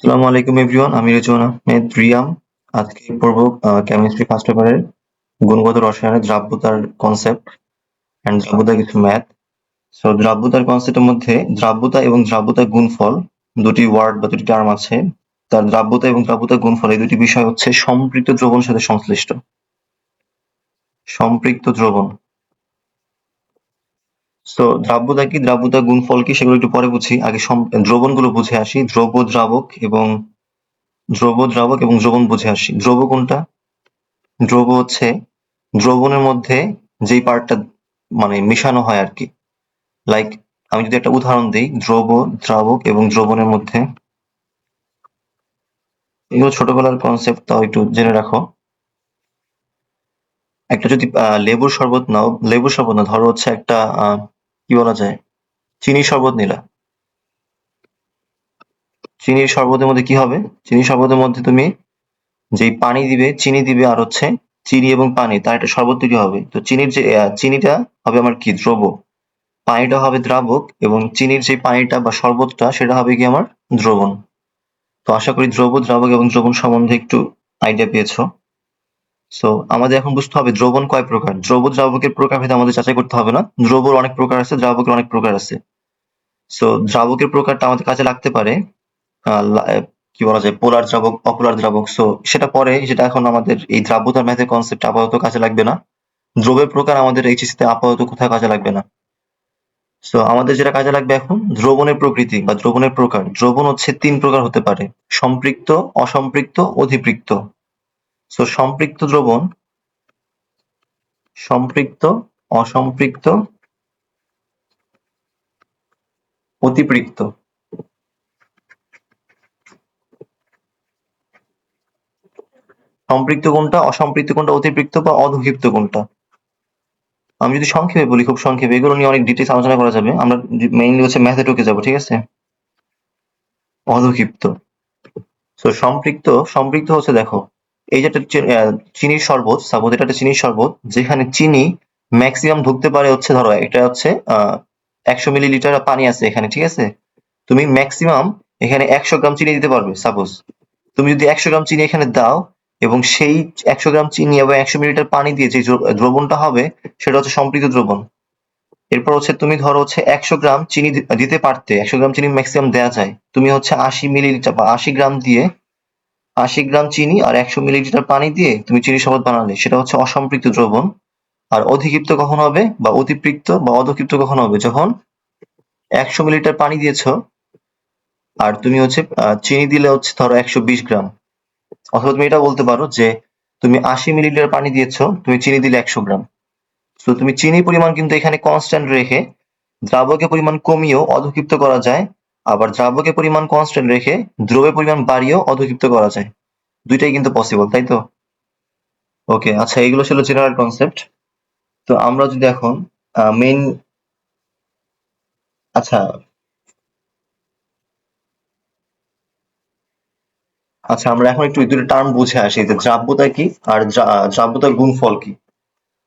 আসসালামু আলাইকুম এভরিওয়ান, আমি রেজওয়ান আহমেদ রিয়াম। আজকে পড়ব কেমিস্ট্রি ফার্স্ট পেপারের গুণগত রসায়নের দ্রাব্যতার কনসেপ্ট অ্যান্ড দ্রাব্যতার কিছু ম্যাথ। সো দ্রাব্যতার কনসেপ্টের মধ্যে দ্রাব্যতা এবং দ্রাব্যতার গুণফল দুটি ওয়ার্ড বা দুটি টার্ম আছে। তার দ্রাব্যতা এবং দ্রাব্যতার গুণফল এই দুটি বিষয় হচ্ছে সম্পৃক্ত দ্রবণের সাথে সংশ্লিষ্ট। সম্পৃক্ত দ্রবণ। সো দ্রাব্যতা কি, দ্রাব্যতার গুণফল কি সেগুলো একটু পরে বুঝি। আগে দ্রবণগুলো বুঝে আসি। দ্রব্য দ্রাবক এবং দ্রবণ বুঝে আসি। দ্রব্য কোনটা? দ্রব্য হচ্ছে দ্রবণের মধ্যে যেই পার্টটা মানে মিশানো হয় আর কি। লাইক আমি যদি একটা উদাহরণ দিই, দ্রব্য, দ্রাবক এবং দ্রবণের মধ্যে, এগুলো ছোটবেলার কনসেপ্ট, তাও একটু জেনে রাখো। একটা যদি লেবুর শরবত নাও, লেবুর শরবত না, ধরো হচ্ছে একটা কি বলা যায়, চিনির শরবত নিলা। চিনির শরবতের মধ্যে কি হবে? চিনির শরবতের মধ্যে তুমি যেই পানি দিবে, চিনি দিবে, আর হচ্ছে চিনি এবং পানি, তার একটা শরবত তৈরি হবে। তো চিনির যে চিনিটা হবে আমার কি, দ্রব্য, পানিটা হবে দ্রাবক, এবং চিনির যে পানিটা বা শরবতটা সেটা হবে কি আমার দ্রবণ। তো আশা করি দ্রব্য, দ্রাবক এবং দ্রবণ সম্বন্ধে একটু আইডিয়া পেয়েছো। সো আমাদের এখন বুঝতে হবে দ্রবণ কয় প্রকার। দ্রব্য দ্রাবকের প্রকারভেদ আমাদের যাচাই করতে হবে না। দ্রব্যর অনেক প্রকার আছে, দ্রাবকের অনেক প্রকার আছে। সো দ্রাবকের প্রকারটা আমাদের কাজে লাগতে পারে কি বলা যায়, পোলার দ্রাবক, অপোলার দ্রাবক। সো সেটা পরে, সেটা এখন আমাদের এই দ্রাব্যতার ম্যাথের কনসেপ্ট আপাতত কাজে লাগবে না। দ্রব্যের প্রকার আমাদের এইচএসসি তে আপাতত কোথাও কাজে লাগবে না। সো আমাদের যেটা কাজে লাগবে এখন, দ্রবণের প্রকৃতি বা দ্রবণের প্রকার। দ্রবণ হচ্ছে ৩ প্রকার হতে পারে: সম্পৃক্ত, অসম্পৃক্ত, অধিপৃক্ত। সো সম্পৃক্ত দ্রবণ, সম্পৃক্ত, অসম্পৃক্ত, অতিপৃক্ত। সম্পৃক্ত কোনটা, অসম্পৃক্ত কোনটা, অতিপৃক্ত বা অধঃক্ষিপ্ত কোনটা? আমি যদি সংক্ষেপে বলি, খুব সংক্ষেপে, এগুলো নিয়ে অনেক ডিটেইলস আলোচনা করা যাবে। আমরা মেইনলি হচ্ছে ম্যাথে ঢুকে যাবো, ঠিক আছে? অধঃক্ষিপ্ত। সো সম্পৃক্ত, সম্পৃক্ত হচ্ছে, দেখো, এই যে একটা চিনির শরবত, সাপোজ এটা একটা চিনির শরবত, যেখানে চিনি ম্যাক্সিমাম ঢুকতে পারে হচ্ছে, ধরো এটা হচ্ছে ১০০ মিলিলিটার পানি আছে এখানে, ঠিক আছে? তুমি ম্যাক্সিমাম এখানে ১০০ গ্রাম চিনি দিতে পারবে। সাপোজ তুমি যদি ১০০ গ্রাম চিনি এখানে দাও, এবং সেই ১০০ গ্রাম চিনি এবং ১০০ মিলিলিটার পানি দিয়ে যে দ্রবণটা হবে সেটা হচ্ছে সম্পৃক্ত দ্রবণ। এরপর হচ্ছে তুমি ধরো হচ্ছে ১০০ গ্রাম চিনি দিতে পারতে, ১০০ গ্রাম চিনি ম্যাক্সিমাম দেওয়া যায়, তুমি হচ্ছে ৮০ মিলিলিটার বা ৮০ গ্রাম দিয়ে, ৮০ গ্রাম চিনি আর ১০০ মিলিলিটার পানি দিয়ে তুমি চিনির শরবত বানালে, সেটা হচ্ছে অসম্পৃক্ত দ্রবণ। আর অধিক্ষিপ্ত কখন হবে বা অতিপৃক্ত বা অধঃক্ষিপ্ত কখন হবে? যখন ১০০ মিলিলিটার পানি দিয়েছো আর তুমি হচ্ছে চিনি দিলে হচ্ছে ধরো ১২০ গ্রাম। অথবা তুমি এটা বলতে পারো যে তুমি ৮০ মিলিলিটার পানি দিয়েছো, তুমি চিনি দিলে ১০০ গ্রাম। তো তুমি চিনির পরিমাণ কিন্তু এখানে কনস্ট্যান্ট রেখে দ্রাবকের পরিমাণ কমিয়েও অধঃক্ষিপ্ত করা যায়, আবার দ্রাবকের পরিমাণ কনস্ট্যান্ট রেখে দ্রবের পরিমাণ বাড়িয়েও অধঃক্ষিপ্ত করা যায়। দুইটাই কিন্তু পসিবল, তাই তো? ওকে, আচ্ছা, এগুলো ছিল জেনারেল কনসেপ্ট। তো আমরা যদি এখন মেইন, আচ্ছা আচ্ছা আমরা এখন একটু এই দুটো টার্ম বুঝে আসি, যে দ্রাব্যতা কি আর দ্রাব্যতার গুণফল কি।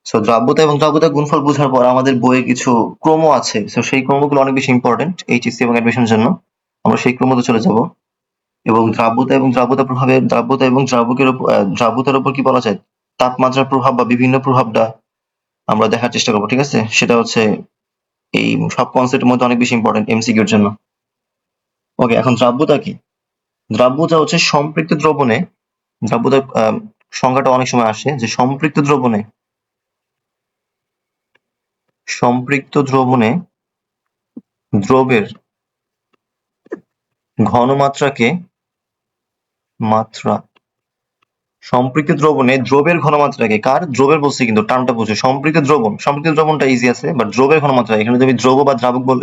সো দ্রাব্যতা এবং দ্রাব্যতার গুণফল বোঝার পর আমাদের বইয়ে কিছু ক্রম আছে। সো সেই ক্রমগুলো অনেক বেশি ইম্পর্টেন্ট এইচএসসি এবং অ্যাডমিশনের জন্য। আমরা সেই ক্রমতে চলে যাব, এবং দ্রাব্যতা এবং দ্রাব্যতার প্রভাবে, দ্রাব্যতা এবং দ্রাবকের উপর, দ্রাব্যতার উপর কি বলা যায়, তাপমাত্রার প্রভাব বা বিভিন্ন প্রভাবটা আমরা দেখার চেষ্টা করবো, ঠিক আছে? সেটা হচ্ছে এই সব কনসেপ্টের মধ্যে অনেক বেশি ইম্পর্টেন্ট এমসিকিউর জন্য। ওকে, এখন দ্রাব্যতা কি? দ্রাব্যতা হচ্ছে সম্পৃক্ত দ্রবণে, দ্রাব্যতার সংজ্ঞাটা অনেক সময় আসে যে সম্পৃক্ত দ্রবণে, সম্পৃক্ত দ্রবণে দ্রবের ঘনমাত্রাকে, মাত্রা, সম্পৃক্ত দ্রবণে দ্রবের ঘনমাত্রাকে, কার দ্রবের বলছি কিন্তু টার্মটা বুঝো, সম্পৃক্ত দ্রবণ, সম্পৃক্ত দ্রবণটা ইজি আছে, বাট দ্রবের ঘনমাত্রা, এখানে তুমি দ্রব বা দ্রাবক বল,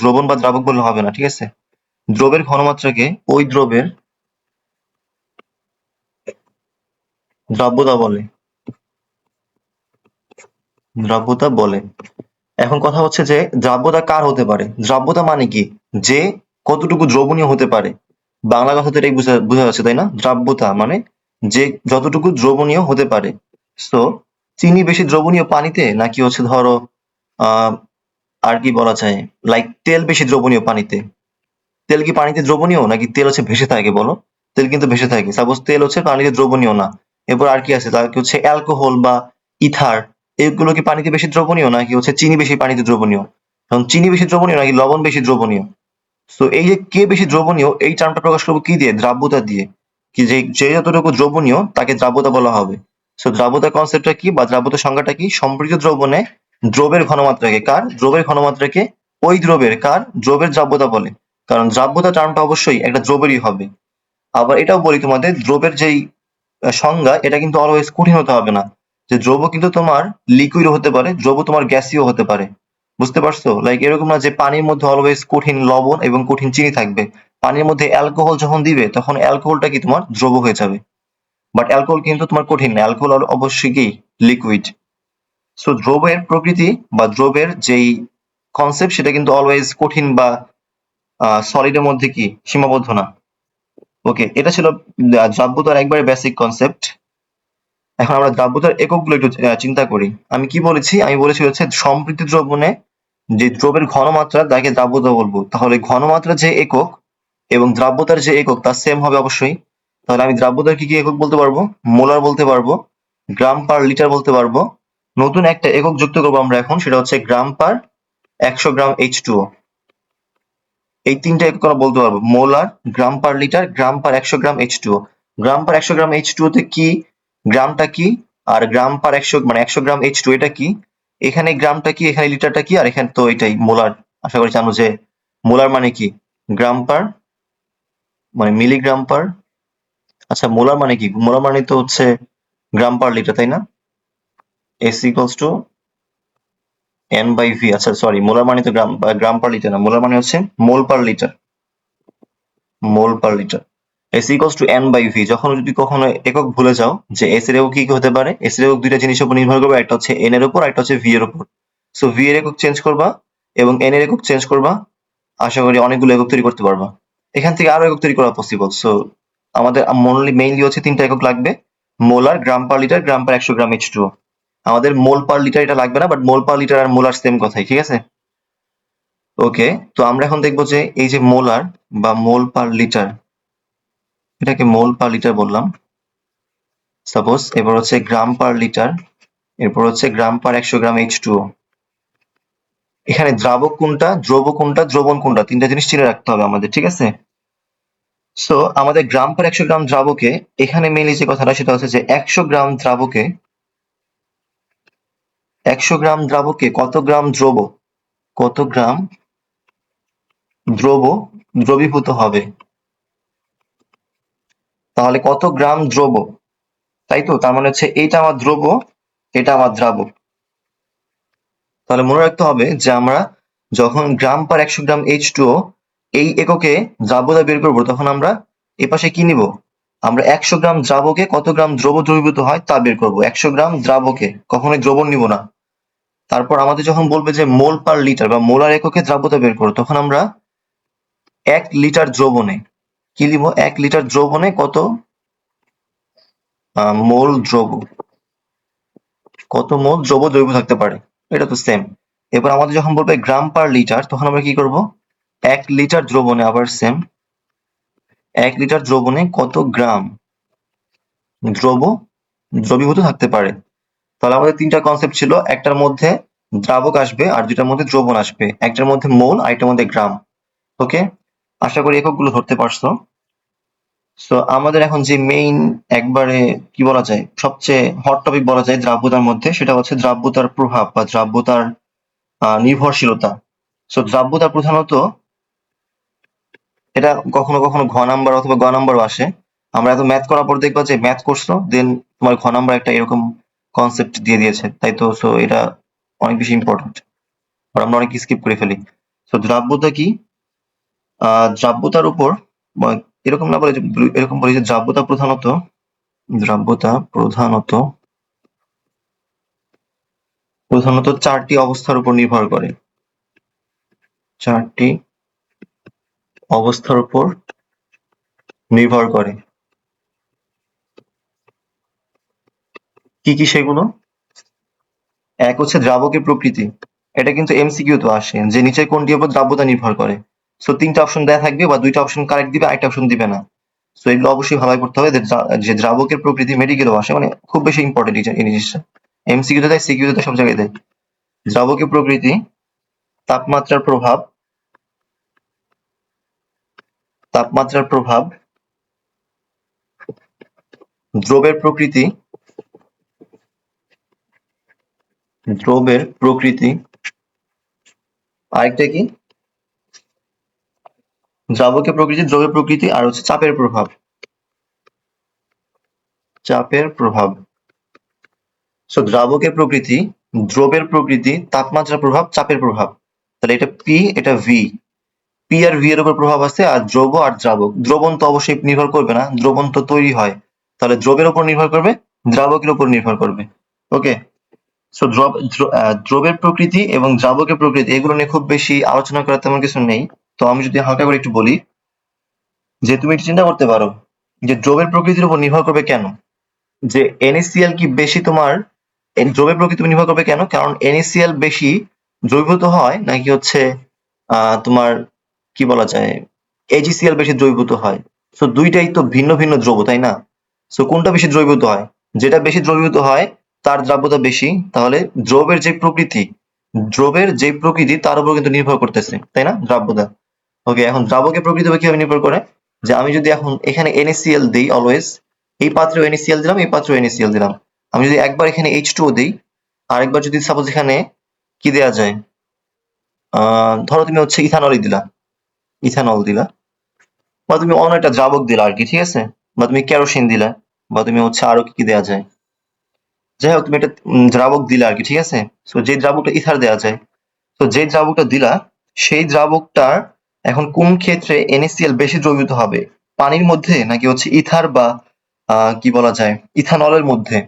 দ্রবণ বা দ্রাবক বললে হবে না, ঠিক আছে? দ্রবের ঘনমাত্রাকে ওই দ্রবের দ্রাব্যতা বলে, দ্রাব্যতা বলে। এখন কথা হচ্ছে যে দ্রাব্যতা কার হতে পারে? দ্রাব্যতা মানে কি, যে কতটুকু দ্রবণীয় হতে পারে। বাংলা কথা তো এটাই বোঝা যাচ্ছে, তাই না? দ্রাব্যতা মানে যে যতটুকু দ্রবণীয় হতে পারে। সো চিনি বেশি দ্রবণীয় পানিতে, নাকি হচ্ছে ধরো আর কি বলা যায়, লাইক তেল বেশি দ্রবণীয় পানিতে? তেল কি পানিতে দ্রবণীয় নাকি তেল হচ্ছে ভেসে থাকে বলো? তেল কিন্তু ভেসে থাকে। সাপোজ তেল হচ্ছে পানিতে দ্রবণীয় না। এরপর আর কি আছে? তার কি হচ্ছে অ্যালকোহল বা ইথার, এগুলো কি পানিতে বেশি দ্রবণীয় নাকি হচ্ছে চিনি বেশি পানিতে দ্রবণীয়? এখন চিনি বেশি দ্রবণীয় নাকি লবণ বেশি দ্রবণীয়? সো এই যে কে বেশি দ্রবণীয় এই টার্মটা প্রকাশ করবো কি দিয়ে? দ্রাব্যতা দিয়ে। কি যে যতটুকু দ্রবণীয় তাকে দ্রাব্যতা বলা হবে। সো দ্রাব্যতা কনসেপ্টটা কি বা দ্রাব্যতা সংজ্ঞাটা কি? সম্পৃক্ত দ্রবণে দ্রবের ঘনমাত্রাকে দ্রবের ঘনমাত্রাকে ওই দ্রবের দ্রবের দ্রাব্যতা বলে। কারণ দ্রাব্যতা টার্মটা অবশ্যই একটা দ্রবেরই হবে। আবার এটাও বলি তোমাদের, দ্রবের যেই সংজ্ঞা এটা কিন্তু অলওয়েজ কঠিন হতে হবে না। যে দ্রব কিন্তু তোমার লিকুইড হতে পারে, দ্রব তোমার গ্যাসীয় হতে পারে। বুঝতে পারছো? লাইক এরকম না যে পানির মধ্যে অলওয়েজ কঠিন লবণ এবং কঠিন চিনি থাকবে। পানির মধ্যে অ্যালকোহল যখন দিবে তখন অ্যালকোহলটা কি তোমার দ্রব হয়ে যাবে। বাট অ্যালকোহল কিন্তু তোমার কঠিন না, অ্যালকোহল অবশ্যই কি লিকুইড। সো দ্রবের প্রকৃতি বা দ্রবের যেই কনসেপ্ট সেটা কিন্তু অলওয়েজ কঠিন বা সলিডের মধ্যে কি সীমাবদ্ধ না। ওকে, এটা ছিল দ্রাব্যতার একবারে বেসিক কনসেপ্ট। এখন আমরা দ্রাব্যতার এককগুলো একটু চিন্তা করি। আমি কি বলেছি? আমি বলেছি হচ্ছে সম্পৃক্ত দ্রবণে যে দ্রবের ঘনমাত্রা তাকে দ্রাব্যতা বলবো। তাহলে ঘনমাত্রার যে একক এবং দ্রাব্যতার যে একক তা সেম হবে অবশ্যই। তাহলে আমি দ্রাব্যতার কি কি একক বলতে পারবো? মোলার বলতে পারবো, গ্রাম পার লিটার বলতে পারবো। নতুন একটা একক যুক্ত করবো আমরা এখন, সেটা হচ্ছে গ্রাম পার 100 গ্রাম H2O। এই তিনটা একক আমরা বলতে পারবো: মোলার, গ্রাম পার লিটার, গ্রাম পার 100 গ্রাম H2O। গ্রাম পার 100 গ্রাম H2O তে কি, গ্রামটা কি, আর গ্রাম পার 100 মানে 100 গ্রাম H2O এটা কি, এখানে গ্রামটা কি, এখানে লিটারটা কি, আর এখানে তো এটাই মোলার। আশা করি জানো যে মোলার মানে কি, গ্রাম পার মানে মিলিগ্রাম পার, আচ্ছা মোলার মানে কি? মোলার মানে তো হচ্ছে গ্রাম পার লিটার, তাই না? S equals to N by V। আচ্ছা সরি, মোলার মানে তো গ্রাম পার লিটার না, মোলার মানে হচ্ছে mole per litre. Mole per litre. S equals to N by V। যখন যদি কখনো একক ভুলে যাও যে S এর একক কি কি হতে পারে, S এর একক দুইটা জিনিসের উপর নির্ভর করবে, একটা হচ্ছে N এর উপর, একটা হচ্ছে V এর উপর। সো V এর একক চেঞ্জ করবা এবং N এর একক চেঞ্জ করবা, আশা করি অনেকগুলো একক তৈরি করতে পারবা। এখান থেকে আরো একক তৈরি করা পসিবল। সো আমাদের মেইনলি হচ্ছে তিনটা একক লাগবে: মোলার, গ্রাম পার লিটার, গ্রাম পার 100 গ্রাম H2O। আমাদের মোল পার লিটার এটা লাগবে না, বাট মোল পার লিটার আর মোলার সেম কথাই, ঠিক আছে? ওকে, তো আমরা এখন দেখবো যে এই যে মোলার বা মোল পার লিটার, এটাকে মোল পার লিটার বললাম সাপোজ। এবার হচ্ছে গ্রাম পার লিটার, এরপর হচ্ছে গ্রাম পার 100 গ্রাম H2O। এখানে দ্রাবক কোনটা, দ্রব কোনটা, দ্রবণ কোনটা, তিনটা জিনিস চিনে রাখতে হবে আমাদের, ঠিক আছে? সো আমাদের গ্রাম পার 100 গ্রাম দ্রাবকে এখানে মেইনলি যে কথাটা সেটা হচ্ছে যে 100 গ্রাম দ্রাবকে 100 গ্রাম দ্রাবকে কত গ্রাম দ্রব, কত গ্রাম দ্রব দ্রবীভূত হবে। তাহলে কত গ্রাম দ্রব, তাই তো? তার মানে হচ্ছে এইটা আমার দ্রব, এটা আমার দ্রাবক। তাহলে মনে রাখতে হবে যে আমরা যখন গ্রাম পার 100 গ্রাম H2O এই এককে দ্রাব্যতা বের করব, তখন আমরা এপাশে কি নিব? আমরা 100 গ্রাম দ্রাবকে কত গ্রাম দ্রব দ্রবীভূত হয় তা বের করব। 100 গ্রাম দ্রাবকে, কখনোই দ্রবণ নিব না। তারপর আমাদের যখন বলবে যে মোল পার লিটার বা মোলার এককে দ্রাব্যতা বের করো, তখন আমরা 1 লিটার দ্রবণে কি লিখব? 1 লিটার দ্রবণে কত মোল দ্রব, কত মোল দ্রব দ্রবীভূত থাকতে পারে, এটা তো সেম। এবার আমাদের যখন বলবে গ্রাম পার লিটার, তখন আমরা কি করব? 1 লিটার দ্রবণে আবার সেম 1 লিটার দ্রবণে কত গ্রাম দ্রব দ্রবীভূত থাকতে পারে। তাহলে আমাদের তিনটা কনসেপ্ট ছিল, একটার মধ্যে দ্রাবক আসবে আর দুটার মধ্যে দ্রবণ আসবে, একটার মধ্যে মোল আর একটার মধ্যে গ্রাম। ওকে, আশা করি এককগুলো ধরতে পারছো। সো আমাদের এখন যে মেইন একবারে কি বলা যায় সবচেয়ে হট টপিক বলা যায় দ্রাব্যতার মধ্যে, সেটা হচ্ছে দ্রাব্যতার প্রভাব বা দ্রাব্যতার নির্ভরশীলতা। সো দ্রাব্যতা প্রধানত এটা কখনো কখনো ঘ নাম্বার অথবা গ নাম্বারও আসে। আমরা এত ম্যাথ করার পর দেখবা যে ম্যাথ করছো, দেন তোমার ঘ নাম্বার একটা এরকম কনসেপ্ট দিয়ে দিয়েছে, তাই তো? সো এটা অনেক বেশি ইম্পর্টেন্ট, আর আমরা অনেক স্কিপ করে ফেলি। সো দ্রাব্যতা কি? দ্রাব্যতার উপর এরকম না বলে যে, এরকম বলি যে দ্রাব্যতা প্রধানত চারটি অবস্থার উপর নির্ভর করে। চারটি অবস্থার উপর নির্ভর করে। কি কি সেগুলো? এক হচ্ছে দ্রাবকের প্রকৃতি, এটা কিন্তু এমসিকিউ তো আসে যে নিচের কোনটির উপর দ্রাব্যতা নির্ভর করে। সো 3টা অপশন দেয়া থাকবে বা 2টা অপশন কারেক্ট দিবে, আরেকটা অপশন দিবে না। সো এগুলো অবশ্যই ভালোভাবে পড়তে হবে যে দ্রাবকের প্রকৃতি মেডিকেলও আসে, মানে খুব বেশি ইম্পর্টেন্ট এই জিনিসটা। এমসিকিউ তে দেয়, সিকিউ তে সব জায়গায় দেয়। দ্রাবকের প্রকৃতি, তাপমাত্রার প্রভাব, তাপমাত্রার প্রভাব, দ্রবের প্রকৃতি, দ্রবের প্রকৃতি, আরেকটা কি, দ্রাবকের প্রকৃতি, দ্রবের প্রকৃতি, আর হচ্ছে চাপের প্রভাব, চাপের প্রভাব। সো দ্রাবকের প্রকৃতি, দ্রবের প্রকৃতি, তাপমাত্রার প্রভাব, চাপের প্রভাব। তাহলে এটা পি, এটা ভি। পি আর ভি এর উপর প্রভাব আছে, আর দ্রব আর দ্রাবক। দ্রবণ তো অবশ্যই নির্ভর করবে না, দ্রবণ তো তৈরি হয়। তাহলে দ্রবের উপর নির্ভর করবে, দ্রাবকের উপর নির্ভর করবে। ওকে। সো দ্রবের প্রকৃতি এবং দ্রাবকের প্রকৃতি এগুলো নিয়ে খুব বেশি আলোচনা করার তেমন কিছু নেই। তো আমি যদি হালকা করে একটু বলি, যে তুমি চিন্তা করতে পারো যে দ্রবের প্রকৃতির উপর নির্ভর করবে কেন, যে NaCl কি বেশি তোমার দ্রবের প্রকৃতির উপর নির্ভর করবে কেন, কারণ NaCl বেশি দ্রবীভূত হয় নাকি হচ্ছে তোমার কি বলা যায় AgCl বেশি দ্রবীভূত হয়। সো দুইটাই তো ভিন্ন ভিন্ন দ্রব, তাই না? সো কোনটা বেশি দ্রবীভূত হয়? যেটা বেশি দ্রবীভূত হয় তার দ্রাব্যতা বেশি। তাহলে দ্রবের যে প্রকৃতি, দ্রবের যে প্রকৃতি তার উপর কিন্তু নির্ভর করতেছে, তাই না, দ্রাব্যতা। ওকে, এখন দ্রাবকের প্রকৃতির উপর কিভাবে নির্ভর করে, যে আমি যদি এখন এখানে NaCl দিই অলওয়েজ, এই পাত্রেও NaCl দিলাম, এই পাত্রেও NaCl দিলাম। আমি যদি একবার এখানে H2O দিই, আরেকবার যদি সাপোজ এখানে কি দেয়া যায়, ধরো তুমি হচ্ছে ইথানলই দিলা, ইথানল দিলা, বা তুমি অন্য একটা দ্রাবক দিলা আর কি, ঠিক আছে, বা তুমি কেরোসিন দিলা, বা তুমি হচ্ছে আরো কি কি দেয়া যায়, যাই হোক তুমি একটা দ্রাবক দিলা আর কি, ঠিক আছে। তো যে দ্রাবকটা ইথার দেয়া যায়, তো যে দ্রাবকটা দিলা সেই দ্রাবকটার এখন কোন ক্ষেত্রে NaCl বেশি দ্রবীভূত হবে, পানির মধ্যে নাকি হচ্ছে ইথার বা কি বলা যায় ইথানলের মধ্যে।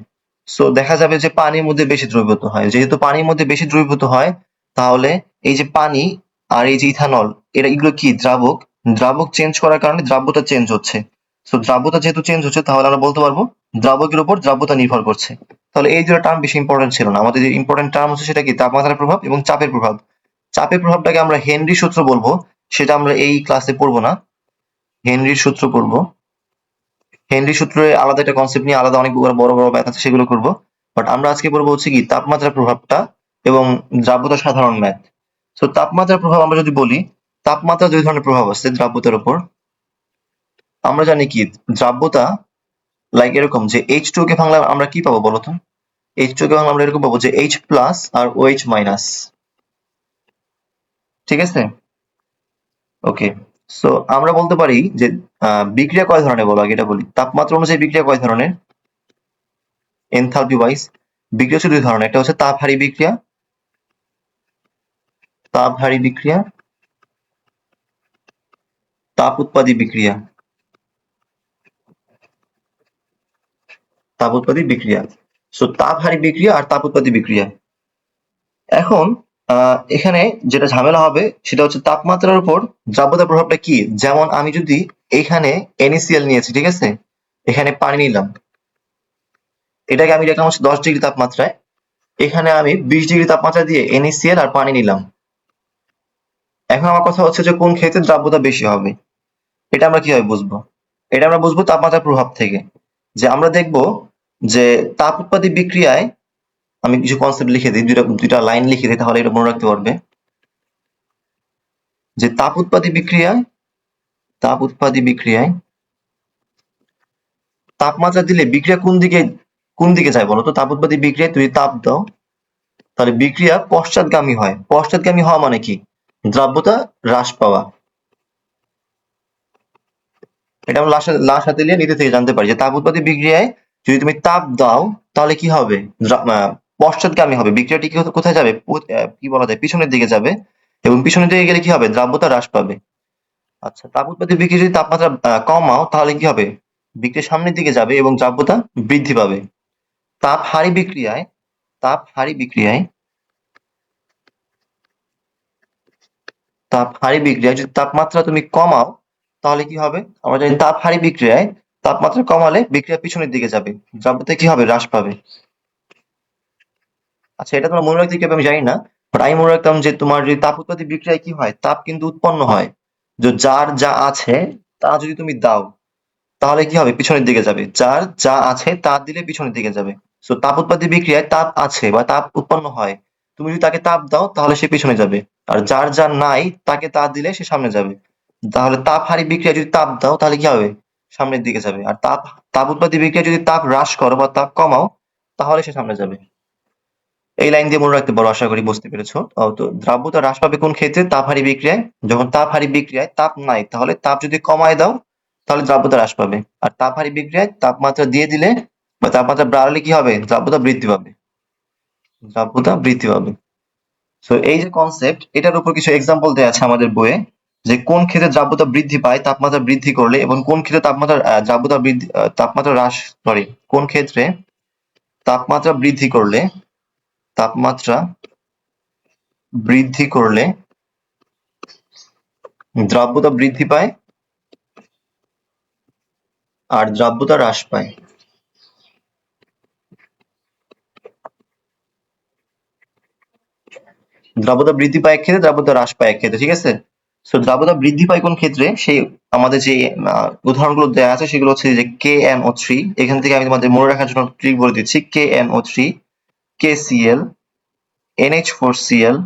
সো দেখা যাবে যে পানির মধ্যে বেশি দ্রবীভূত হয়। যেহেতু পানির মধ্যে বেশি দ্রবীভূত হয়, তাহলে এই যে পানি আর এই যে ইথানল, এগুলো কি দ্রাবক, দ্রাবক চেঞ্জ করার কারণে দ্রাব্যতা চেঞ্জ হচ্ছে। সো দ্রাব্যতা যেহেতু চেঞ্জ হচ্ছে, তাহলে আমরা বলতে পারবো দ্রাবকের উপর দ্রাব্যতা নির্ভর করছে। তাহলে এই দুটো টার্ম বেশি ইম্পর্টেন্ট ছিল না, আমাদের যে ইম্পর্টেন্ট টার্ম হচ্ছে সেটা কি, তাপমাত্রার প্রভাব এবং চাপের প্রভাব। চাপের প্রভাবটাকে আমরা হেনরি সূত্র বলবো, সেটা আমরা এই ক্লাসে পড়বো না। হেনরির সূত্র পড়বো, হেনরি সূত্রে আলাদা একটা কনসেপ্ট নিয়ে আলাদা অনেক বড় বড় ম্যাথ আছে, সেগুলো করবো। বাট আমরা আজকে পড়বো হচ্ছে কি তাপমাত্রার প্রভাবটা এবং দ্রাব্যতার সাধারণ ম্যাথ। তো তাপমাত্রার প্রভাব আমরা যদি বলি, তাপমাত্রা দুই ধরনের প্রভাব আছে দ্রাব্যতার উপর। আমরা জানি কি দ্রাব্যতা লাইক এরকম, যে H2 কে ভাঙলে আমরা কি পাবো বলতো, H2 কে ভাঙলে আমরা এরকম পাবো যে H প্লাস আর OH মাইনাস, ঠিক আছে। ওকে। সো আমরা বলতে পারি যে বিক্রিয়া কয় ধরনের, বলো আগে এটা বলি। তাপমাত্রা অনুযায়ী বিক্রিয়া কয় ধরনের, এনথালপি ওয়াইজ বিক্রিয়া হচ্ছে দুই ধরনের, একটা হচ্ছে তাপহারী বিক্রিয়া, তাপহারী বিক্রিয়া, তাপ উৎপাদী বিক্রিয়া, তাপ উৎপাদী বিক্রিয়া। সো তাপহারী বিক্রিয়া আর তাপ উৎপাদী বিক্রিয়া। এখন এখানে যেটা ঝামেলা হবে সেটা হচ্ছে তাপমাত্রার উপর দ্রাব্যতার প্রভাবটা কি। যেমন আমি যদি এখানে NaCl নিয়েছি, ঠিক আছে, এখানে পানি নিলাম, এটাকে আমি রাখলাম হচ্ছে 10 ডিগ্রি তাপমাত্রায়, এখানে আমি 20 ডিগ্রি তাপমাত্রা দিয়ে NaCl আর পানি নিলাম। এখন আমার কথা হচ্ছে যে কোন ক্ষেত্রে দ্রাব্যতা বেশি হবে, এটা আমরা কিভাবে বুঝবো? এটা আমরা বুঝবো তাপমাত্রার প্রভাব থেকে। যে আমরা দেখব যে তাপ উৎপাদী বিক্রিয়ায়, আমি কিছু কনসেপ্ট লিখে দিই, দুইটা লাইন লিখে দিই, তাহলে এটা মনে রাখতে পারবে। যে তাপ উৎপাদী বিক্রিয়ায়, তাপ উৎপাদী বিক্রিয়ায় তাপমাত্রা দিলে বিক্রিয়া কোন দিকে যায় বলতো। তাপ উৎপাদী বিক্রিয়ায় তুমি তাপ দাও, তাহলে বিক্রিয়া পশ্চাৎগামী হয়। পশ্চাৎগামী হওয়া মানে কি, দ্রাব্যতা হ্রাস পাওয়া। এটা আমরা লাস্ট হাতে নিয়ে নিতে থেকে জানতে পারি যে তাপ উৎপাদী বিক্রিয়ায় যদি তুমি তাপ দাও, তাহলে কি হবে, পশ্চাৎগামী হবে। বিক্রিয়াটি কোথায় যাবে, কি বলা যায় পিছনের দিকে যাবে, এবং পিছনের দিকে গেলে কি হবে, দ্রাব্যতা হ্রাস পাবে। আচ্ছা, তাপ উৎপাদী বিক্রিয়া যদি তাপমাত্রা কমাও, তাহলে কি হবে, বিক্রিয়া সামনের দিকে যাবে এবং দ্রাব্যতা বৃদ্ধি পাবে। তাপ হারি বিক্রিয়ায়, তাপ হারি বিক্রিয়ায়, তাপ হারি বিক্রিয়ায় যদি তাপমাত্রা তুমি কমাও, তাহলে কি হবে, আমরা জানি তাপ হারি বিক্রিয়ায় তাপমাত্রা কমালে বিক্রিয়া পিছনের দিকে যাবে, দ্রাব্যতা কি হবে, হ্রাস পাবে। আচ্ছা, এটা তোমার মনে রাখতে কি হবে আমি জানি না, বাট আমি মনে রাখতাম যে তোমার যদি তাপ উৎপাদী বিক্রিয়ায় কি হয়, তাপ কিন্তু উৎপন্ন হয়। যে যার যা আছে তা যদি তুমি দাও তাহলে কি হবে, পিছনের দিকে যাবে। যার যা আছে তা দিলে পিছনের দিকে যাবে। সো তাপ উৎপাদী বিক্রিয়ায় তাপ আছে বা তাপ উৎপন্ন হয়, তুমি যদি তাকে তাপ দাও তাহলে সে পিছনে যাবে। আর যার যা নাই তাকে তা দিলে সে সামনে যাবে। তাহলে তাপ হারি বিক্রিয়ায় যদি তাপ দাও তাহলে কি হবে, সামনের দিকে যাবে। আর তাপ তাপ উৎপাদী বিক্রিয়ায় যদি তাপ হ্রাস করো বা তাপ কমাও তাহলে সে সামনে যাবে। এই লাইন দিয়ে মনে রাখতে পারো, আশা করি বুঝতে পেরেছো। তো দ্রাব্যতা হ্রাস পাবে কোন ক্ষেত্রে, তাপ হারি বিক্রিয়ায়। যখন তাপ হারি বিক্রিয়ায় তাপ নাই তাহলে তাপ যদি কমায় দাও তাহলে দ্রাব্যতা হ্রাস পাবে। আর তাপ হারি বিক্রিয়ায় তাপমাত্রা দিয়ে দিলে বা তাপমাত্রা বাড়ালে কি হবে, দ্রাব্যতা বৃদ্ধি পাবে। দ্রাব্যতা বৃদ্ধি পাবে। সো এই যে কনসেপ্ট, এটার উপর কিছু এক্সাম্পল দেওয়া আছে আমাদের বইয়ে, যে কোন ক্ষেত্রে দ্রাব্যতা বৃদ্ধি পায় তাপমাত্রা বৃদ্ধি করলে, এবং কোন ক্ষেত্রে তাপমাত্রা দ্রাব্যতা বৃদ্ধি তাপমাত্রা হ্রাস, সরি, কোন ক্ষেত্রে তাপমাত্রা বৃদ্ধি করলে তাপমাত্রা বৃদ্ধি করলে দ্রাব্যতা বৃদ্ধি পায় আর দ্রাব্যতা হ্রাস পায়। দ্রাব্যতা বৃদ্ধি পায় এক ক্ষেত্রে, দ্রাব্যতা হ্রাস পায় এক ক্ষেত্রে, ঠিক আছে। সো দ্রাব্যতা বৃদ্ধি পায় কোন ক্ষেত্রে, সেই আমাদের যে উদাহরণগুলো দেওয়া আছে সেগুলো হচ্ছে যে KNO3, এখান থেকে আমি তোমাদের মনে রাখার জন্য ট্রিক বলে দিচ্ছি। KNO3, KCl, NH4Cl,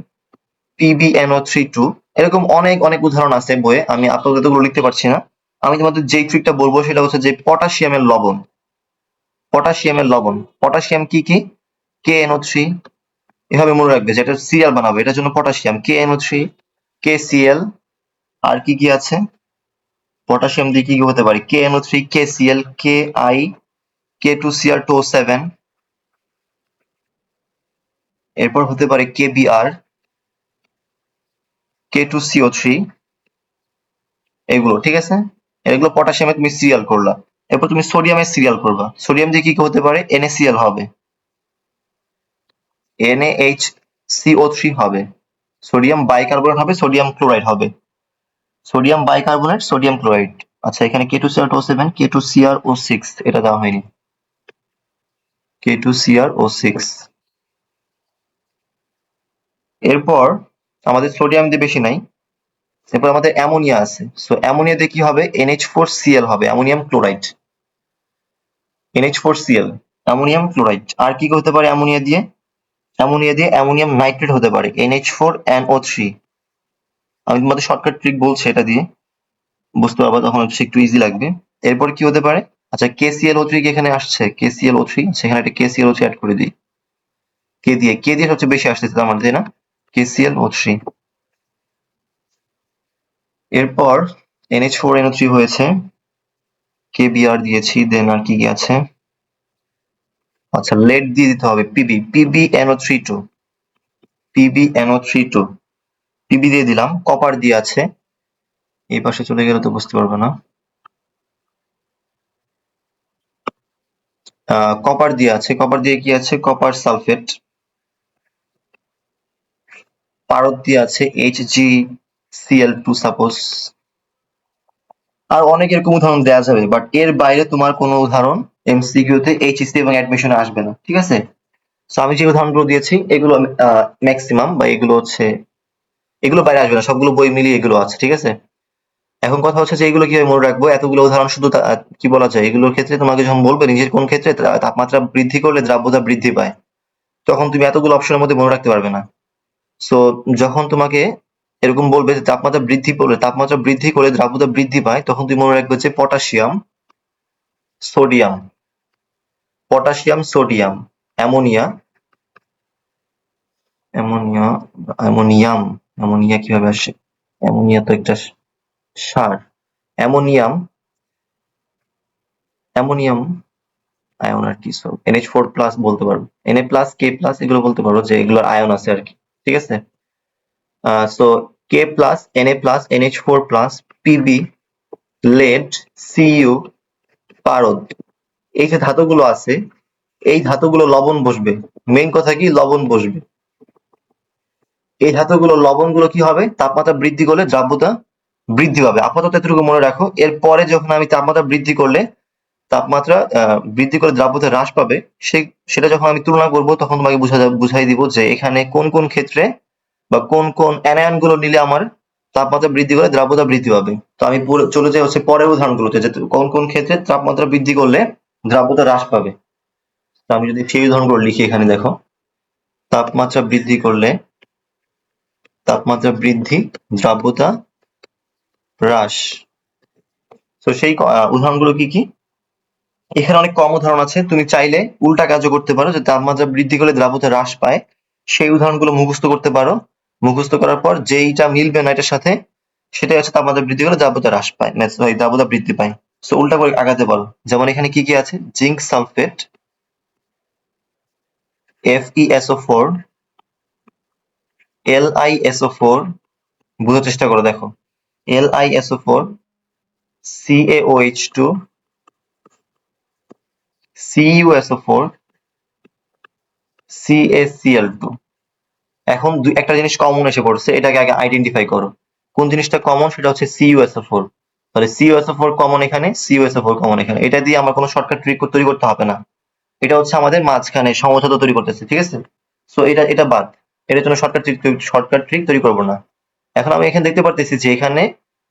PbNO3 2, এরকম অনেক অনেক উদাহরণ আছে বইয়ে, আমি আপাতত এতগুলো লিখতে পারছি না। আমি তোমাদের যেই ট্রিকটা বলবো সেটা হচ্ছে যে পটাশিয়ামের লবণ। পটাশিয়ামের লবণ, পটাশিয়াম কি কি, KNO3, এভাবে মনে রাখবে যে এটা সিরিয়াল বানাবে, এটার জন্য পটাশিয়াম KNO3, KCl, আর কি কি আছে পটাশিয়াম দিয়ে কি কি হতে পারে, KNO3, KCl, Ki, K2Cr2O7, এরপর হতে পারে KBr, K2CO3, এগুলো, ঠিক আছে। এগুলো পটাশিয়ামে তুমি সিরিয়াল করলা। এরপর তুমি সোডিয়ামে সিরিয়াল করবা, সোডিয়াম দিয়ে কি কি হতে পারে, NaCl হবে, NaHCO3 হবে, সোডিয়াম বাইকার্বনেট হবে, সোডিয়াম ক্লোরাইড হবে, সোডিয়াম বাইকার্বনেট, সোডিয়াম ক্লোরাইড। আচ্ছা, এখানে K2Cr2O7, K2Cr O6 এটা দেওয়া হয়নি, K2Cr O6। এরপর আমাদের সোডিয়াম দিয়ে বেশি নাই, এরপর আমাদের অ্যামোনিয়া আছে। সো অ্যামোনিয়া দিয়ে কি হবে, NH4Cl হবে, ammonium chloride, NH4Cl, ammonium chloride. আর কি হতে পারে অ্যামোনিয়া দিয়ে, অ্যামোনিয়া দিয়ে অ্যামোনিয়াম নাইট্রেট হতে পারে, NH4NO3। আমি তোমাদের শর্টকাট ট্রিক বলছি, এটা দিয়ে বুঝতে পারবা, তখন হচ্ছে একটু ইজি লাগবে। এরপর কি হতে পারে, আচ্ছা KClO3 কি এখানে আসছে, KClO3, সেখানে একটা KClO3 অ্যাড করে দিই, কে দিয়ে সবচেয়ে বেশি আসতেছে আমার, তাই না, KClO3। এরপর NH4NO3 হয়েছে, KBr দিয়েছি, দেন আর কি কি আছে, আচ্ছা লেড দিয়ে দিতে হবে, PbNO3 2, PbNO3 2, পিবি দিয়ে দিলাম। কপার দিয়ে আছে, এই পাশে চলে গেলে তো বুঝতে পারবে না। কপার দিয়ে আছে, কপার দিয়ে কি আছে, কপার সালফেট। পারদ দিয়ে আছে HgCl2 সাপোজ। আর অনেক এরকম উদাহরণ দেওয়া যাবে, বাট এর বাইরে তোমার কোনো উদাহরণ MCQ তে HEC এবং অ্যাডমিশনে আসবে না, ঠিক আছে। সো আমি যে উদাহরণগুলো দিয়েছি এগুলো ম্যাক্সিমাম, বা এগুলো হচ্ছে, এগুলো বাইরে আসবে না, সবগুলো বই মিলিয়ে এগুলো আছে, ঠিক আছে। এখন কথা হচ্ছে যে এগুলো কিভাবে মনে রাখবো, এতগুলো উদাহরণ শুধু কি বলা যায়, এগুলোর ক্ষেত্রে তোমাকে যখন বলবে নিজের কোন ক্ষেত্রে তাপমাত্রা বৃদ্ধি করলে দ্রাব্যতা বৃদ্ধি পায়, তখন তুমি এতগুলো অপশনের মধ্যে মনে রাখতে পারবে না। সো যখন তোমাকে এরকম বলবে যে তাপমাত্রা বৃদ্ধি করে দ্রাব্যতা বৃদ্ধি পায়, তখন তুমি মনে রাখবে যে potassium, sodium, potassium, sodium, ammonia, ammonia, ammonium, ammonia কিভাবে আসে, অ্যামোনিয়া তো একটা সার, অ্যামোনিয়াম, অ্যামোনিয়াম আয়ন আর কি, সো NH4+ বলতে পারবো, Na+, K+, এগুলো বলতে পারো যে এগুলোর আয়ন আছে আর কি, ঠিক আছে। So K+, Na+, NH4+, Pb, lead, Cu, পারদ, এই যে ধাতুগুলো আছে, এই ধাতুগুলো লবণ বসবে। মেইন কথা কি, লবণ বসবে। এই ধাতুগুলো লবণগুলো কি হবে, তাপমাত্রা বৃদ্ধি করলে দ্রাব্যতা বৃদ্ধি পাবে। আপাতত এতটুকু মনে রাখো। এরপরে যখন আমি তাপমাত্রা বৃদ্ধি করলে দ্রাব্যতা হ্রাস পাবে, সেটা যখন আমি তুলনা করব তখন তোমাকে বুঝাই দিব যে এখানে কোন কোন ক্ষেত্রে বা কোন কোন অ্যানায়ন গুলো নিলে আমার তাপমাত্রা বৃদ্ধি করলে দ্রাব্যতা বৃদ্ধি পাবে। তো আমি চলে যাই হচ্ছে পরের উদাহরণগুলোতে, যে কোন কোন ক্ষেত্রে তাপমাত্রা বৃদ্ধি করলে দ্রাব্যতা হ্রাস পাবে। তো আমি যদি সেই উদাহরণগুলো লিখি এখানে দেখো, তাপমাত্রা বৃদ্ধি করলে তাপমাত্রা বৃদ্ধি, দ্রাব্যতা হ্রাস। তো সেই উদাহরণগুলো কি কি? এখানে অনেক কম উদাহরণ আছে, তুমি চাইলে উল্টা কাজও করতে পারো, যে তাপমাত্রা বৃদ্ধি করলে দ্রাব্যতা হ্রাস পায়, সেই উদাহরণগুলো মুখস্থ করতে পারো। মুখস্থ করার পর যেইটা মিলবে না এটার সাথে, সেটাই হচ্ছে তাপমাত্রা বৃদ্ধি করলে দ্রাব্যতা হ্রাস পায়, না সরি দ্রাব্যতা বৃদ্ধি পায়। সো উল্টা করে আগাতে পারো। যেমন এখানে কি কি আছে, জিঙ্ক সালফেট FeSO4 LiSO4, বোঝার চেষ্টা করো দেখো, LiSO4 CaOH2 CuSO4 CaCl2। এখন একটা জিনিস কমন এসে পড়ছে, এটাকে আগে আইডেন্টিফাই করো। কোন জিনিসটা কমন, সেটা হচ্ছে CuSO4। তাহলে CuSO4 কমন এখানে, CuSO4 কমন এখানে, এটা দিয়ে আমার কোনো শর্টকাট ট্রিক তৈরি করতে হবে না। এটা হচ্ছে আমাদের মাঝখানে সমঝোতা তৈরি করতেছে, ঠিক আছে? সো এটা বাদ, এটার জন্য শর্টকাট ট্রিক তৈরি করবো না। এখন আমি এখানে দেখতে পারতেছি যে এখানে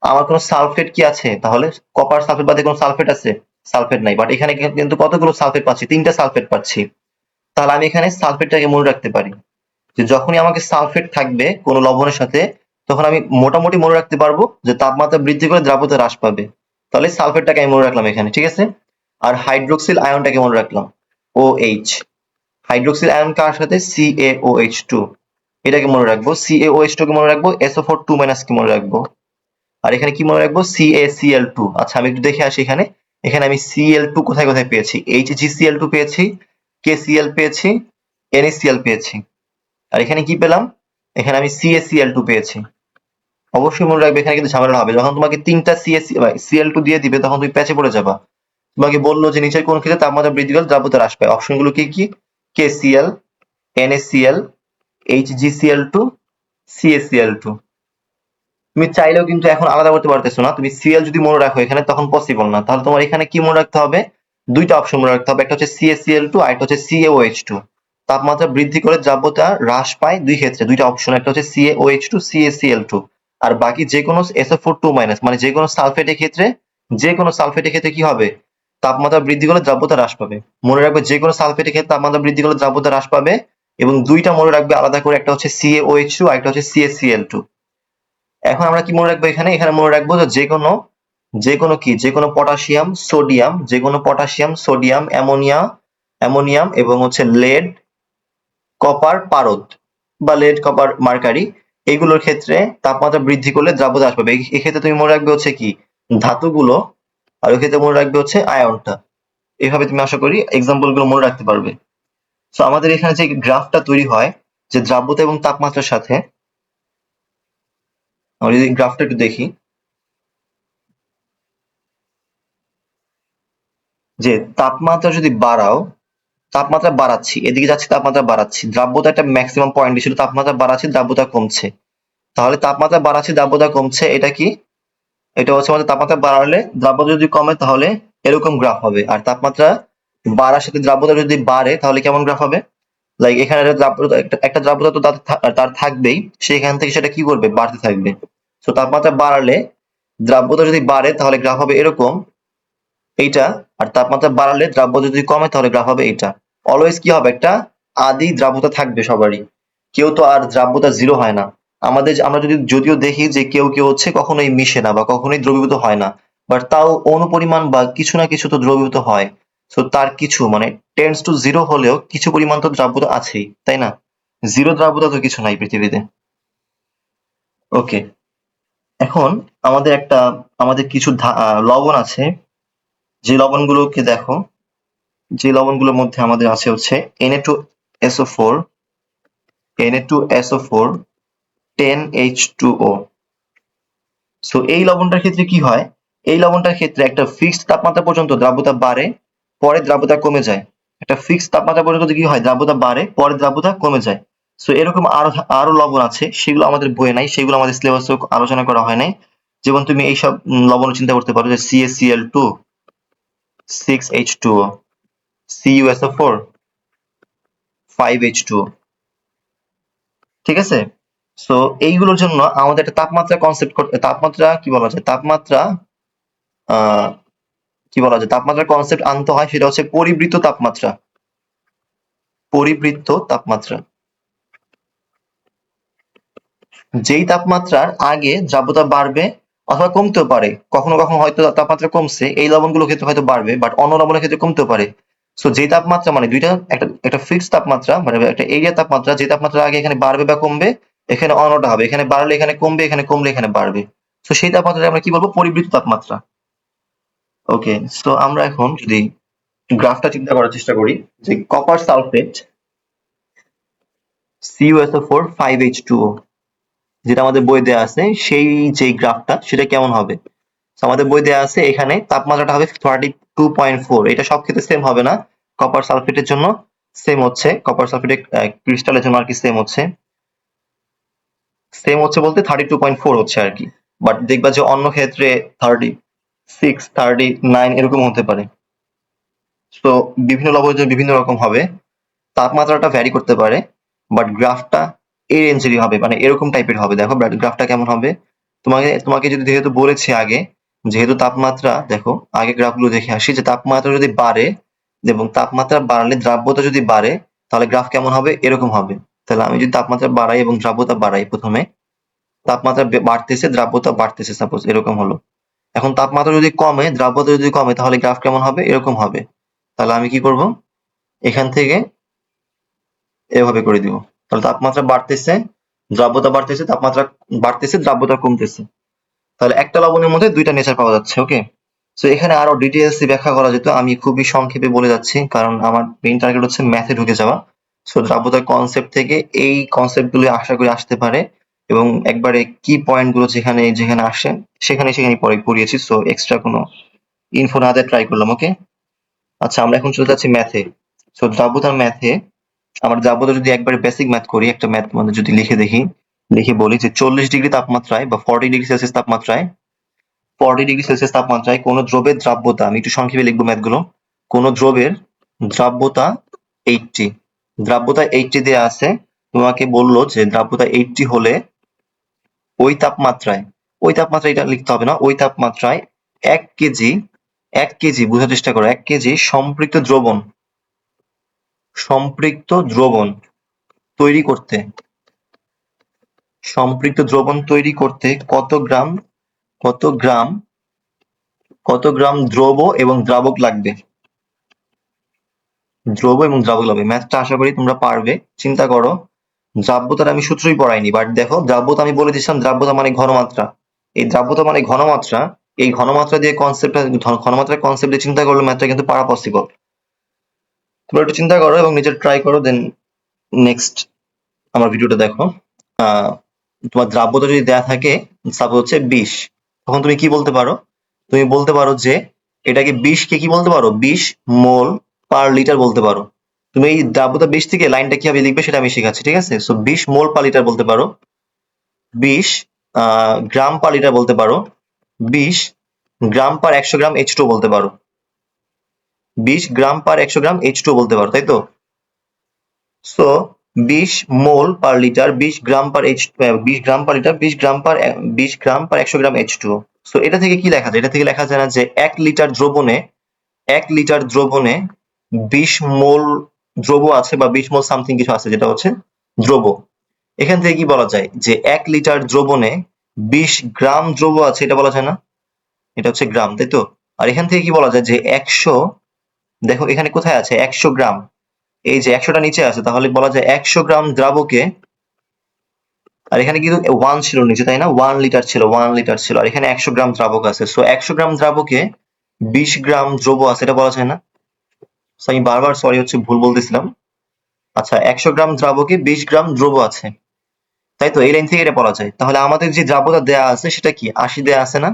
আমার কোনো সালফেট কি আছে, তাহলে কপার সালফেট বাদে কোনো সালফেট আছে? সালফেট নাই, বাট এখানে কিন্তু কতগুলো সালফেট পাচ্ছি, 3টা সালফেট পাচ্ছি। তাহলে আমি এখানে সালফেটটাকে মনে রাখতে পারি, যে যখনই আমাকে সালফেট থাকবে কোনো লবণের সাথে, তখন আমি মোটামুটি মনে রাখতে পারবো যে তাপমাত্রা বৃদ্ধি করে দ্রাব্যতা হ্রাস পাবে। তাহলে সালফেটটাকে আমি মনে রাখলাম এখানে, ঠিক আছে? আর হাইড্রোক্সিল আয়নটাকে মনে রাখলাম, OH। হাইড্রোক্সিল আয়ন কার সাথে? CaOH2। এটাকে মনে রাখবো, CaOH2 কে মনে রাখবো, SO4 2- কে মনে রাখবো। আর এখানে কি মনে রাখবো? CaCl2। আচ্ছা আমি একটু দেখে আসি এখানে। এখানে আমি Cl2 কোথায় কোথায় পেয়েছি? HgCl2 পেয়েছি, KCl পেয়েছি, NaCl পেয়েছি। আর এখানে কি পেলাম? এখানে আমি CaCl2 পেয়েছি। অবশ্যই মনে রাখবে, এখানে কিন্তু ঝামেলা হবে, যখন তোমাকে 3টা Cl2 দিয়ে দিবে তখন তুমি প্যাচে পড়ে যাবা। তোমাকে বললো যে নিচের কোন ক্ষেত্রে তাপমাত্রা বৃদ্ধি করলে দ্রাব্যতা হ্রাস পায়। অপশনগুলো কি কি? KCl, NaCl, HgCl2, CaCl2। তুমি চাইলেও কিন্তু এখন আলাদা করতে পারতেছো না। তুমি Cl যদি মনে রাখো এখানে, তখন পসিবল না। তাহলে তোমার এখানে কি মনে রাখতে হবে? দুইটা অপশন মনে রাখতে হবে, একটা হচ্ছে CaCl2 আর একটা হচ্ছে CaOH2। তাপমাত্রা বৃদ্ধি করে দ্রাব্যতা হ্রাস পায় দুই ক্ষেত্রে, দুইটা অপশন, একটা হচ্ছে CaOH2, CaCl2। আর বাকি যে কোনো SO4 2- মানে যে কোনো সালফেটের ক্ষেত্রে, যে কোনো সালফেটের ক্ষেত্রে কি হবে? তাপমাত্রা বৃদ্ধি করলে দ্রাব্যতা হ্রাস পাবে। মনে রাখবে যে কোনো সালফেটের ক্ষেত্রে তাপমাত্রা বৃদ্ধি করলে দ্রাব্যতা হ্রাস পাবে, এবং দুইটা মনে রাখবে আলাদা করে, একটা হচ্ছে CaOH2 আর একটা হচ্ছে CaCl2। এখন আমরা কি মনে রাখবো এখানে? এখানে মনে রাখবো যে যে কোনো পটাশিয়াম, সোডিয়াম, যে কোনো পটাশিয়াম, সোডিয়াম, অ্যামোনিয়াম এবং হচ্ছে লেড, কপার, পারদ বা লেড, কপার, মার্কারি, এইগুলোর ক্ষেত্রে তাপমাত্রা বৃদ্ধি করলে দ্রাব্যতা হ্রাস পাবে। এক্ষেত্রে তুমি মনে রাখবে হচ্ছে কি? ধাতুগুলো। আর ওই ক্ষেত্রে মনে রাখবে হচ্ছে আয়নটা। এভাবে তুমি আশা করি এক্সাম্পল গুলো মনে রাখতে পারবে। তো আমাদের এখানে যে গ্রাফটা তৈরি হয়, যে দ্রাব্যতা এবং তাপমাত্রার সাথে, আমরা যদি গ্রাফটা একটু দেখি, যে তাপমাত্রা যদি বাড়াও, তাপমাত্রা বাড়াচ্ছি, এদিকে যাচ্ছি, তাপমাত্রা বাড়াচ্ছি, দ্রাব্যতা একটা ম্যাক্সিমাম পয়েন্ট ছিল, তাপমাত্রা বাড়াচ্ছি, দ্রাব্যতা কমছে। তাহলে তাপমাত্রা বাড়াচ্ছি, দ্রাব্যতা কমছে, এটা কি? এটা হচ্ছে আমাদের তাপমাত্রা বাড়ালে দ্রাব্যতা যদি কমে তাহলে এরকম গ্রাফ হবে। আর তাপমাত্রা বাড়ার সাথে দ্রাব্যতা যদি বাড়ে তাহলে কেমন গ্রাফ হবে? লাইক এখানে একটা দ্রাব্যতা তো তার থাকবেই, সেখান থেকে সেটা কি করবে? বাড়তে থাকবে। তো তাপমাত্রা বাড়ালে দ্রাব্যতা যদি বাড়ে তাহলে গ্রাফ হবে এরকম, এইটা। আর তাপমাত্রা বাড়ালে দ্রাব্যতা যদি কমে তাহলে গ্রাফ হবে এইটা। অলওয়েজ কি হবে? একটা আদি দ্রাব্যতা থাকবে সবারই। কেউ তো আর দ্রাব্যতা জিরো হয় না। আমরা যদিও দেখি যে কেউ কেউ হচ্ছে কখনোই মিশে না বা কখনোই দ্রবীভূত হয় না, বাট তাও অনুপরিমাণ বা কিছু না কিছু তো দ্রবীভূত হয়। তো তার কিছু মানে টেন্ডস টু জিরো হলেও কিছু পরিমাণ তো দ্রাব্যতা আছেই, তাই না? জিরো দ্রাব্যতা তো কিছু নাই পৃথিবীতে। ওকে, এখন আমাদের কিছু লবণ আছে, যে লবণগুলোকে দেখো, যে লবণগুলোর মধ্যে আমাদের আছে হচ্ছে Na2SO4, Na2SO4, 10H2O। সো এই লবণটার ক্ষেত্রে কি হয়? এই লবণটার ক্ষেত্রে একটা ফিক্সড তাপমাত্রা পর্যন্ত দ্রাব্যতা বাড়ে, পরে দ্রাব্যতা কমে যায়। একটা ফিক্সড তাপমাত্রা পর্যন্ত কি হয়? দ্রাব্যতা বাড়ে, পরে দ্রাব্যতা কমে যায়। সো এরকম আরো লবণ আছে, সেগুলো আমাদের বইয়ে নাই, সেগুলো আমাদের সিলেবাসে আলোচনা করা হয় নাই। যেমন তুমি এইসব লবণ চিন্তা করতে পারো, যে CaCl2, 6H2O, CuSO4, 5H2O। ঠিক আছে? সো এইগুলোর জন্য আমাদের একটা তাপমাত্রা কনসেপ্ট তাপমাত্রা কি বলা যায় তাপমাত্রা আহ কি বলা যায় তাপমাত্রার কনসেপ্ট আনতে হয়, সেটা হচ্ছে পরিবৃত্ত তাপমাত্রা। পরিবৃত্ত তাপমাত্রা, যেই তাপমাত্রার আগে দ্রাব্যতা বাড়বে অথবা কমতেও পারে, কখনো কখনো হয়তো তাপমাত্রা কমছে এই লবণগুলোর ক্ষেত্রে হয়তো বাড়বে, বাট অন্য লবণের ক্ষেত্রে কমতেও পারে। সো যে তাপমাত্রা মানে দুইটা একটা একটা ফিক্সড তাপমাত্রা, মানে একটা এরিয়া তাপমাত্রা, যে তাপমাত্রা আগে এখানে বাড়বে বা কমবে, এখানে অন্যটা হবে, এখানে বাড়লে এখানে কমবে, এখানে কমলে এখানে বাড়বে। সো সেই তাপমাত্রা আমরা কি বলবো, পরিবৃত্ত তাপমাত্রা। ওকে, সো আমরা এখন যদি গ্রাফটা চিন্তা করার চেষ্টা করি, যে কপার সালফেট CuSO4 5H2O, যেটা আমাদের বই দেওয়া আছে, সেই যে গ্রাফটা সেটা কেমন হবে। So, আমাদের বই দেওয়া আছে এখানে তাপমাত্রাটা হবে 32.4, এটা সব ক্ষেত্রে সেম হবে না, কপার সালফেটের জন্য সেম হচ্ছে, কপার সালফেটের ক্রিস্টালের জন্য আর কি সেম হচ্ছে বলতে 32.4 হচ্ছে আর কি, বাট দেখবা যে অন্য ক্ষেত্রে 36 39 এরকম হতে পারে। তো বিভিন্ন লবণের জন্য বিভিন্ন রকম হবে, তাপমাত্রাটা ভ্যারি করতে পারে, বাট গ্রাফটা এই রেঞ্জেরই হবে, মানে এরকম টাইপের হবে। দেখো গ্রাফটা কেমন হবে, তোমাকে তোমাকে যদি যেহেতু বলেছি আগে, যেহেতু তাপমাত্রা, দেখো আগে গ্রাফগুলো দেখে আসি, যে তাপমাত্রা যদি বাড়ে এবং তাপমাত্রা বাড়লে দ্রাব্যতা যদি বাড়ে, তাহলে গ্রাফ কেমন হবে, এরকম হবে। তাহলে আমি যদি তাপমাত্রা বাড়াই এবং দ্রাব্যতা বাড়াই, প্রথমে তাপমাত্রা বাড়তেছে, দ্রাব্যতা বাড়তেছে, সাপোজ এরকম হলো। এখন তাপমাত্রা যদি কমে, দ্রাব্যতা যদি কমে, তাহলে গ্রাফ কেমন হবে, এরকম হবে। তাহলে আমি কি করব, এখান থেকে এভাবে করে দিব। তাহলে তাপমাত্রা বাড়তেছে, দ্রাব্যতা বাড়তেছে, তাপমাত্রা বাড়তেছে, দ্রাব্যতা কমতেছে। তাহলে একটা লবণের মধ্যে দুইটা নেচার পাওয়া যাচ্ছে। ওকে, সো এখানে আরো ডিটেইলসে ব্যাখ্যা করা যেত, আমি খুবই সংক্ষেপে বলে যাচ্ছি কারণ আমার মেইন টার্গেট হচ্ছে ম্যাথে ঢুকে যাওয়া। সো দ্রাব্যতার কনসেপ্ট থেকে এই কনসেপ্ট গুলো আশা করি আসতে পারে, এবং একবারে কি পয়েন্ট গুলো যেখানে যেখানে আসে সেখানে সেখানে পরে পড়িয়েছি। সো এক্সট্রা কোনো ইনফো না দিয়ে ট্রাই করলাম। ওকে, আচ্ছা আমরা এখন চলে যাচ্ছি ম্যাথে। সো দ্রাব্যতার ম্যাথে আমরা দ্রাব্যতা যদি একবারে বেসিক ম্যাথ করি, একটা ম্যাথ মানে যদি লিখে দেখি, লিখে বলি যে 40 ডিগ্রি তাপমাত্রায় বা 40 ডিগ্রি সেলসিয়াস তাপমাত্রায়, 40 ডিগ্রি সেলসিয়াস তাপমাত্রায় কোনো দ্রবের দ্রাব্যতা, আমি একটু সংক্ষেপে লিখবো ম্যাথগুলো, কোনো দ্রবের দ্রাব্যতা 80, দ্রাব্যতা 80 দেয়া আছে। তোমাকে বললো যে দ্রাব্যতা 80 হলে ওই তাপমাত্রায়, ওই তাপমাত্রায় এটা লিখতে হবে না, ওই তাপমাত্রায় 1 কেজি, 1 কেজি বোঝার চেষ্টা করো, 1 কেজি সম্পৃক্ত দ্রবণ, সম্পৃক্ত দ্রবণ তৈরি করতে, সম্পৃক্ত দ্রবণ তৈরি করতে কত গ্রাম, কত গ্রাম, কত গ্রাম দ্রব এবং দ্রাবক লাগবে, দ্রব এবং দ্রাবক লাগবে। ম্যাথটা আশা করি তোমরা পারবে। চিন্তা করো, দ্রাব্যতার আমি সূত্রই পড়াইনি, বাট দেখো দ্রাব্যতা আমি বলে দিচ্ছিলাম, দ্রাব্যতা মানে ঘনমাত্রা, এই দ্রাব্যতা মানে ঘনমাত্রা, এই ঘনমাত্রা দিয়ে কনসেপ্টটা, ঘনমাত্রার কনসেপ্ট দিয়ে চিন্তা করলে ম্যাথটা কিন্তু পারা পসিবল। তোমরা একটু চিন্তা করো এবং নিজের ট্রাই করো, দেন নেক্সট আমার ভিডিওটা দেখো। তোমার দ্রাব্যতা যদি দেয়া থাকে সাপোজ হচ্ছে 20, তখন তুমি কি বলতে পারো, তুমি বলতে পারো যে এটাকে 20 কে কি বলতে পারো, 20 মোল পার লিটার বলতে পারো। তুমি এই দ্রাব্যতা 20 থেকে লাইনটা কিভাবে লিখবে সেটা আমি শেখাচ্ছি, ঠিক আছে। সো 20 মোল পার লিটার বলতে পারো, 20 গ্রাম পার লিটার বলতে পারো, 20 গ্রাম পার 100 গ্রাম H2 বলতে পারো, 20 গ্রাম পার 100 গ্রাম H2 বলতে পারো, তাই তো। সো 20 মোল পার লিটার, 20 গ্রাম পার 20 গ্রাম পার লিটার, 20 গ্রাম পার 100 গ্রাম H2O। সো এটা থেকে কি লেখা যায়, এটা থেকে লেখা যায় না যে 1 লিটার দ্রবণে, 1 লিটার দ্রবণে 20 মোল দ্রব আছে বা 20 মোল সামথিং কিছু আছে, যেটা হচ্ছে দ্রব। এখান থেকে কি বলা যায় যে 1 লিটার দ্রবণে 20 গ্রাম দ্রব আছে, এটা বলা যায় না, এটা হচ্ছে গ্রাম, তাই তো। আর এখান থেকে কি বলা যায় যে 100, দেখো এখানে কোথায় আছে 100 গ্রাম, এই যে 100টা নিচে আছে, তাহলে বলা যায় 100 গ্রাম দ্রাবকে, আর এখানে কিন্তু 1 ছিল নিচে, তাই না, 1 লিটার ছিল, 1 লিটার ছিল, আর এখানে 100 গ্রাম দ্রাবক আছে। সো 100 গ্রাম দ্রাবকে 20 গ্রাম দ্রব আছে, এটা বলা যায় না। সো আমি বারবার সরি হচ্ছে ভুল বলতেছিলাম। আচ্ছা 100 গ্রাম দ্রাবকে 20 গ্রাম দ্রব আছে, তাই তো, এই লাইন থেকে এটা বলা যায়। তাহলে আমাদের যে দ্রাব্যতা দেয়া আছে সেটা কি 80 দেয়া আছে না।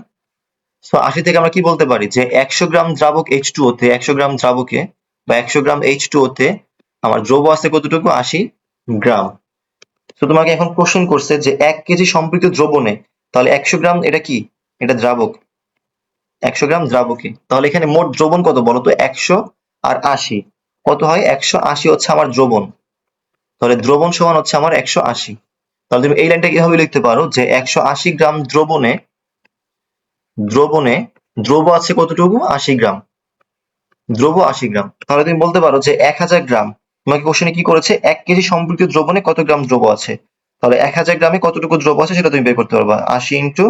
সো 80 থেকে আমরা কি বলতে পারি যে 100 গ্রাম দ্রাবক H2O তে, 100 গ্রাম দ্রাবকে বা 100 গ্রাম H2O তে আমার দ্রব আছে কতটুকু, 80 গ্রাম। তো তোমাকে এখন কোশ্চেন করছে যে 1 কেজি সম্পৃক্ত দ্রবণে, তাহলে 100 গ্রাম এটা কি, এটা দ্রাবক, 100 গ্রাম দ্রাবকে, তাহলে এখানে মোট দ্রবণ কত বলতো, 100 আর 80 কত হয়, 180 হচ্ছে আমার দ্রবণ। তাহলে দ্রবণ সমান হচ্ছে আমার 180। তাহলে তুমি এই লাইনটা কিভাবে লিখতে পারো যে 180 গ্রাম দ্রবণে দ্রব্য আছে কতটুকু 80 গ্রাম, দ্রব্য 80 গ্রাম। তাহলে তুমি বলতে পারো যে 1000 গ্রাম, তোমাকে কোশ্চেনে কি করেছে 1 কেজি সম্পৃক্ত দ্রবণে কত গ্রাম দ্রব্য আছে, তাহলে 1000 গ্রামে কতটুকু দ্রব্য আছে সেটা তুমি বের করতে পারবা। 80 ইন্টু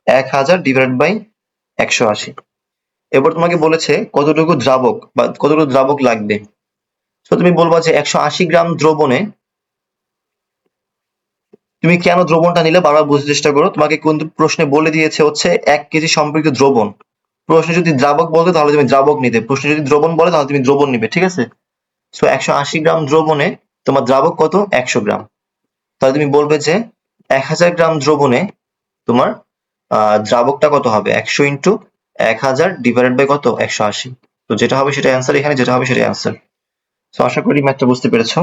1000 ডিভাইডেড বাই 180। এবার তোমাকে বলেছে কতটুকু দ্রাবক বা কতটুকু দ্রাবক লাগবে। তো তুমি বলবা যে 180 গ্রাম দ্রবণে, তুমি কেন দ্রবণটা নিলে বারবার বুঝতে চেষ্টা করো। তোমাকে কিন্তু প্রশ্নে বলে দিয়েছে হচ্ছে 1 কেজি সম্পৃক্ত দ্রবণ। প্রশ্নে যদি দ্রাবক বলতে তাহলে তুমি দ্রাবক নিতে, প্রশ্নে যদি দ্রবণ বলে তাহলে তুমি দ্রবণ নিবে, ঠিক আছে। সো 180 গ্রাম দ্রবণে তোমার দ্রাবক কত 100 গ্রাম। তাহলে তুমি বলবে যে 1000 গ্রাম দ্রবণে তোমার দ্রাবকটা কত হবে 100 ইন্টু 1000 ডিভাইডেড বাই কত 180। তো যেটা হবে সেটা অ্যান্সার, এখানে যেটা হবে সেটা অ্যান্সার। তো আশা করি ম্যাথটা বুঝতে পেরেছো।